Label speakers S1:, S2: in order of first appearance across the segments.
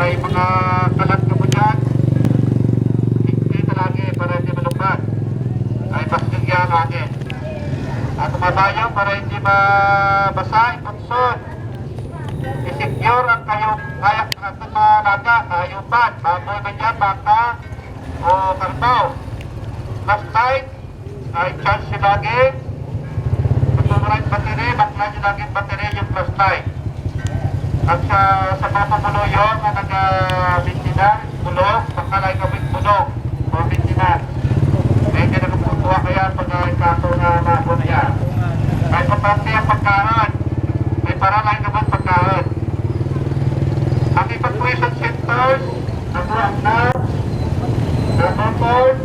S1: may mga kalat ka mo dyan, hindi talagi para hindi malumpat. Ay bastigya ang hangin. At tumabayo para hindi mabasa, ipunsod. I-secure ang kayong kaya at malaga, kayupan, baboy ba dyan, baka o karbaw. Last night, ay charge nyo lagi. Patumaran battery, bakla nyo lagi battery yung last night. At sa mga pumuloyo na nag-bintina, bulog, bakalay kawit bulog o bintina. Eh, hindi na kukuha kaya pag kaso na nabo na yan. Ay importante ang pagkaan. May paralay naman pagkaan. Ang evacuation centers, nabuang na, Nabuang,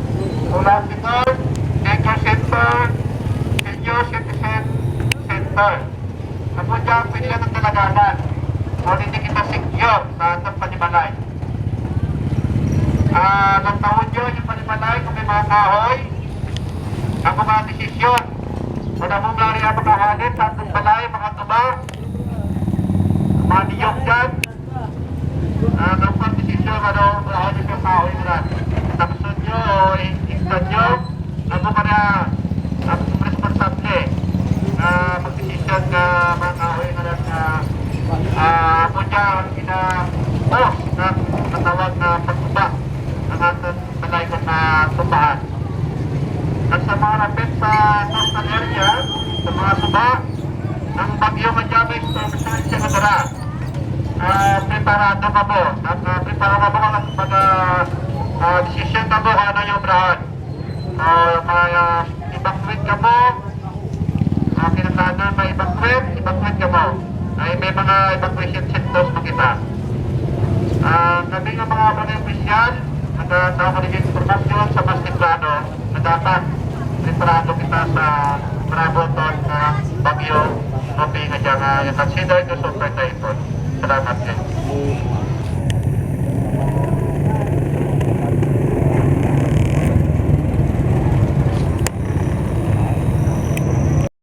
S1: Ulasikon, Nature Center, Senior Citizen Center. Nabuang dyan, pwede lang ang talaganan. O hindi kita secure sa atang panimalay. Ng taon yun, yung panimalay, kung may mga kahoy, ang mga desisyon. O namong lari ang mga halit sa atang balay, mga tuba, mga niyog dyan. Ang desisyon, ano, halit yung kahoy nila. Tapos nyo, o instant nyo, ano pa na, ang responsable na mag-desisyon na mga kahoy na lang ako dyan ina-post ng natawag na pagtuba ng ating palaykot na tubahan. At sa mga rapid sa coastal area, sa mga suba, ang bagyo nga dyan may storm siya na dara. Preparado ka mo. At preparado ka mo ang decision ka mo kung ano yung brahan. Evacuate ka mo, kinakanan evacuate ka mo. Ay may mga evacuation centers pa kita. Kami nga mga beneficial, nagtawag ko rin informasyon sa mas templado na dapat preparado kita sa Braboton na bagyo, mapi nga dyan, consider to super typhoon. Salamat din.